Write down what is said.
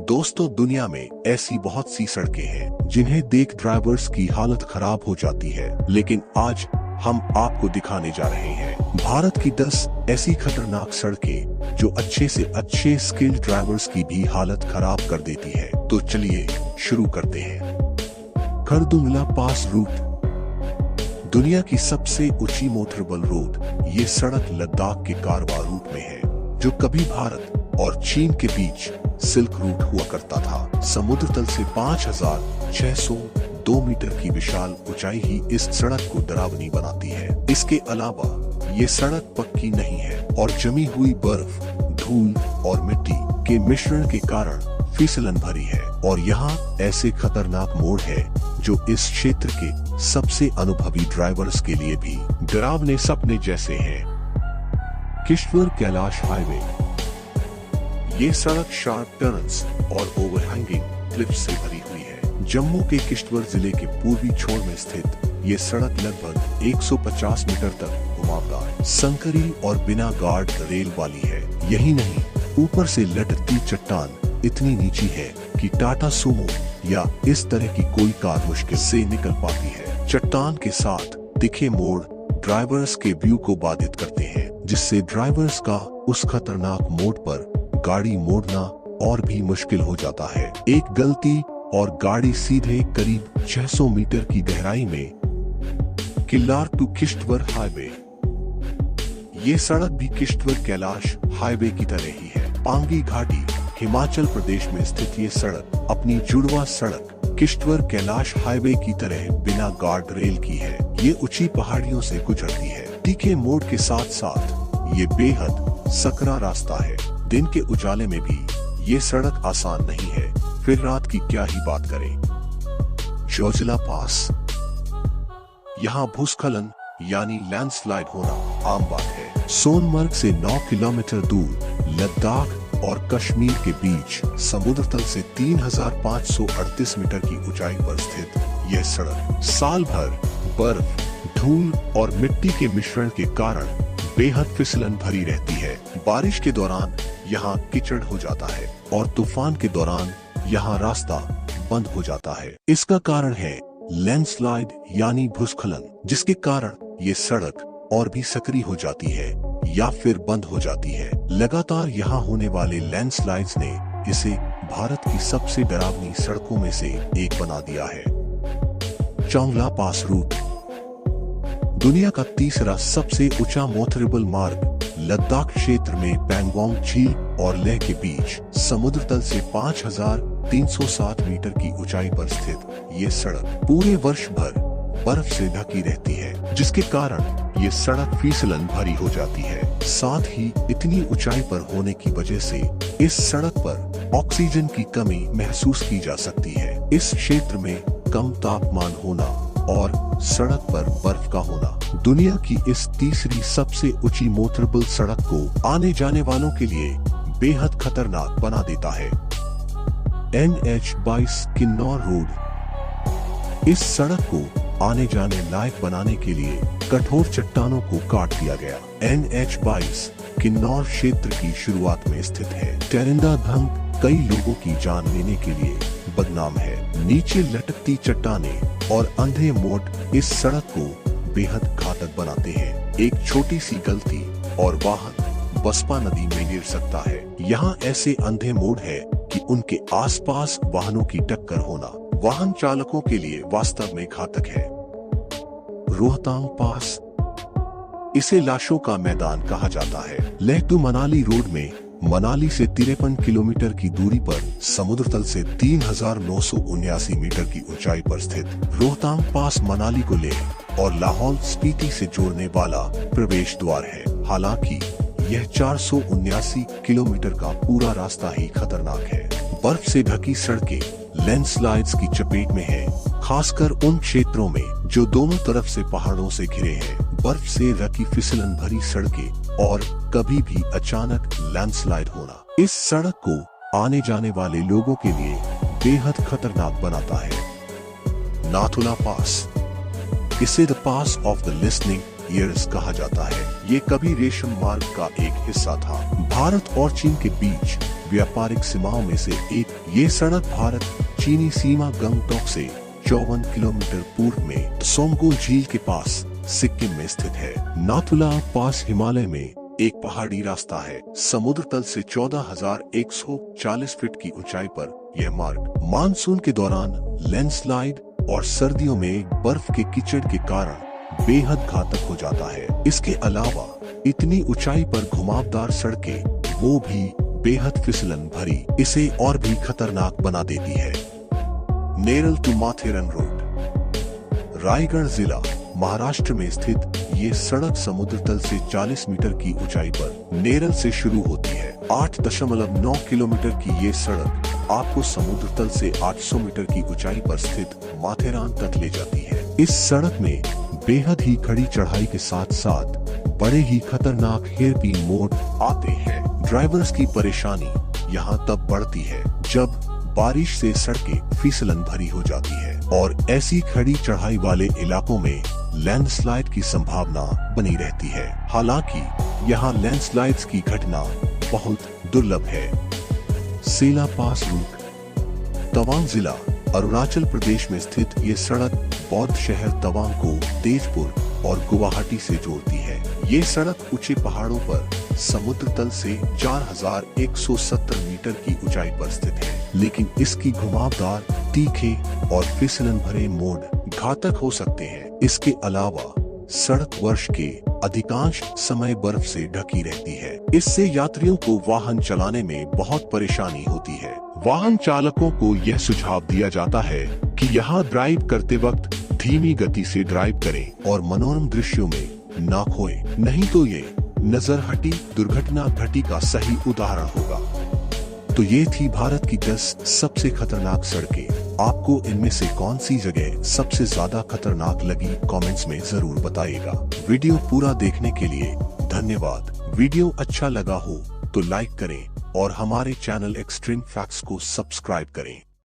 दोस्तों, दुनिया में ऐसी बहुत सी सड़कें हैं जिन्हें देख ड्राइवर्स की हालत खराब हो जाती है, लेकिन आज हम आपको दिखाने जा रहे हैं भारत की 10 ऐसी खतरनाक सड़कें जो अच्छे से अच्छे स्किल्ड ड्राइवर्स की भी हालत खराब कर देती है। तो चलिए शुरू करते हैं। खरदुंगला पास रूट, दुनिया की सबसे ऊंची मोटरेबल रोड। ये सड़क लद्दाख के कारवा रूट में है, जो कभी भारत और चीन के बीच सिल्क रूट हुआ करता था। समुद्र तल से 5,602 मीटर की विशाल ऊंचाई ही इस सड़क को डरावनी बनाती है। इसके अलावा ये सड़क पक्की नहीं है और जमी हुई बर्फ, धूल और मिट्टी के मिश्रण के कारण फिसलन भरी है। और यहाँ ऐसे खतरनाक मोड़ है जो इस क्षेत्र के सबसे अनुभवी ड्राइवर्स के लिए भी डरावने सपने जैसे हैं। किश्तवाड़ कैलाश हाईवे, ये सड़क शार्प टर्न्स और ओवरहैंगिंग क्लिफ्स से भरी हुई है। जम्मू के किश्तवाड़ जिले के पूर्वी छोर में स्थित ये सड़क लगभग 150 मीटर तक घुमावदार, संकरी और बिना गार्ड रेल वाली है। यही नहीं, ऊपर से लटकती चट्टान इतनी नीची है कि टाटा सुमो या इस तरह की कोई कार मुश्किल से निकल पाती है। चट्टान के साथ दिखे मोड़ ड्राइवर्स के व्यू को बाधित करते हैं, जिससे ड्राइवर्स का उस खतरनाक मोड़ पर गाड़ी मोड़ना और भी मुश्किल हो जाता है। एक गलती और गाड़ी सीधे करीब 600 मीटर की गहराई में। किल्लार टू किश्तवाड़ हाईवे, ये सड़क भी किश्तवाड़ कैलाश हाईवे की तरह ही है। पांगी घाटी, हिमाचल प्रदेश में स्थित ये सड़क अपनी जुड़वा सड़क किश्तवाड़ कैलाश हाईवे की तरह बिना गार्ड रेल की है। ये ऊंची पहाड़ियों से गुजरती है। तीखे मोड़ के साथ साथ ये बेहद सकरा रास्ता है। दिन के उजाले में भी ये सड़क आसान नहीं है, फिर रात की क्या ही बात करें। जोजिला पास, यहाँ भूस्खलन यानी लैंडस्लाइड होना आम बात है। सोनमर्ग से 9 किलोमीटर दूर लद्दाख और कश्मीर के बीच समुद्र तल से 3,538 मीटर की ऊंचाई पर स्थित यह सड़क साल भर बर्फ, धूल और मिट्टी के मिश्रण के कारण बेहद फिसलन भरी रहती है। बारिश के दौरान यहाँ कीचड़ हो जाता है और तूफान के दौरान यहाँ रास्ता बंद हो जाता है। इसका कारण है लैंडस्लाइड यानी भूस्खलन, जिसके कारण ये सड़क और भी सकरी हो जाती है या फिर बंद हो जाती है। लगातार यहाँ होने वाले लैंडस्लाइड्स ने इसे भारत की सबसे डरावनी सड़कों में से एक बना दिया है। चोंगला पास रूट, दुनिया का तीसरा सबसे ऊंचा मोटरेबल मार्ग लद्दाख क्षेत्र में पैंगोंग झील और लेह के बीच समुद्र तल से 5,360 मीटर की ऊंचाई पर स्थित ये सड़क पूरे वर्ष भर बर्फ से ढकी रहती है, जिसके कारण ये सड़क फिसलन भरी हो जाती है। साथ ही इतनी ऊंचाई पर होने की वजह से इस सड़क पर ऑक्सीजन की कमी महसूस की जा सकती है। इस क्षेत्र में कम तापमान होना और सड़क पर बर्फ का होना दुनिया की इस तीसरी सबसे ऊंची मोटरेबल सड़क को आने जाने वालों के लिए बेहद खतरनाक बना देता है। NH-22 किन्नौर रोड, इस सड़क को आने जाने लायक बनाने के लिए कठोर चट्टानों को काट दिया गया। NH-22 किन्नौर क्षेत्र की शुरुआत में स्थित है। टेरिंदा धंग कई लोगों की जान लेने के लिए बदनाम है। नीचे लटकती चट्टानें और अंधे मोड़ इस सड़क को बेहद घातक बनाते हैं। एक छोटी सी गलती और वाहन बसपा नदी में गिर सकता है। यहाँ ऐसे अंधे मोड़ है कि उनके आसपास वाहनों की टक्कर होना वाहन चालकों के लिए वास्तव में घातक है। रोहतांग पास, इसे लाशों का मैदान कहा जाता है। लेह टू मनाली रोड में मनाली से 53 किलोमीटर की दूरी पर समुद्र तल से 3,979 मीटर की ऊंचाई पर स्थित रोहतांग पास मनाली को लेह और लाहौल स्पीति से जोड़ने वाला प्रवेश द्वार है। हालांकि यह 479 किलोमीटर का पूरा रास्ता ही खतरनाक है। बर्फ से ढकी सड़कें लैंडस्लाइड्स की चपेट में है, खासकर उन क्षेत्रों में जो दोनों तरफ से पहाड़ों से घिरे हैं। बर्फ से ढकी फिसलन भरी सड़कें और कभी भी अचानक लैंडस्लाइड होना इस सड़क को आने जाने वाले लोगों के लिए बेहद खतरनाक बनाता है। नाथुला पास, इसे the pass of the listening years कहा जाता है। ये कभी रेशम मार्ग का एक हिस्सा था। भारत और चीन के बीच व्यापारिक सीमाओं में से एक ये सड़क भारत चीनी सीमा गंगटोक से 54 किलोमीटर पूर्व में सोमगो झील के पास सिक्किम में स्थित है। नाथुला पास हिमालय में एक पहाड़ी रास्ता है। समुद्र तल से 14,140 फीट की ऊंचाई पर यह मार्ग मानसून के दौरान लैंडस्लाइड और सर्दियों में बर्फ के कीचड़ के कारण बेहद घातक हो जाता है। इसके अलावा इतनी ऊंचाई पर घुमावदार सड़कें वो भी बेहद फिसलन भरी इसे और भी खतरनाक बना देती है। नेरल टू माथेरन रोड रायगढ़ जिला महाराष्ट्र में स्थित ये सड़क समुद्र तल से 40 मीटर की ऊंचाई पर नेरल से शुरू होती है। 8.9 किलोमीटर की ये सड़क आपको समुद्र तल से 800 मीटर की ऊंचाई पर स्थित माथेरान तक ले जाती है। इस सड़क में बेहद ही खड़ी चढ़ाई के साथ साथ बड़े ही खतरनाक हेयरपिन मोड़ आते हैं। ड्राइवर्स की परेशानी यहाँ तब बढ़ती है जब बारिश से सड़कें फिसलन भरी हो जाती है और ऐसी खड़ी चढ़ाई वाले इलाकों में लैंडस्लाइड की संभावना बनी रहती है। हालांकि यहाँ लैंडस्लाइड्स की घटना बहुत दुर्लभ है। सेला पास रूट तवांग जिला अरुणाचल प्रदेश में स्थित ये सड़क बौद्ध शहर तवांग को तेजपुर और गुवाहाटी से जोड़ती है। ये सड़क ऊंचे पहाड़ों पर समुद्र तल से 4,170 मीटर की ऊंचाई पर स्थित है, लेकिन इसकी घुमावदार, तीखे और फिसलन भरे मोड़ घातक हो सकते हैं। इसके अलावा सड़क वर्ष के अधिकांश समय बर्फ से ढकी रहती है। इससे यात्रियों को वाहन चलाने में बहुत परेशानी होती है। वाहन चालकों को यह सुझाव दिया जाता है कि यहाँ ड्राइव करते वक्त धीमी गति से ड्राइव करें और मनोरम दृश्यों में ना खोएं, नहीं तो ये नजर हटी दुर्घटना घटी का सही उदाहरण होगा। तो ये थी भारत की 10 सबसे खतरनाक सड़कें। आपको इनमें से कौन सी जगह सबसे ज्यादा खतरनाक लगी कमेंट्स में जरूर बताइएगा। वीडियो पूरा देखने के लिए धन्यवाद। वीडियो अच्छा लगा हो तो लाइक करें और हमारे चैनल एक्सट्रीम फैक्ट्स को सब्सक्राइब करें।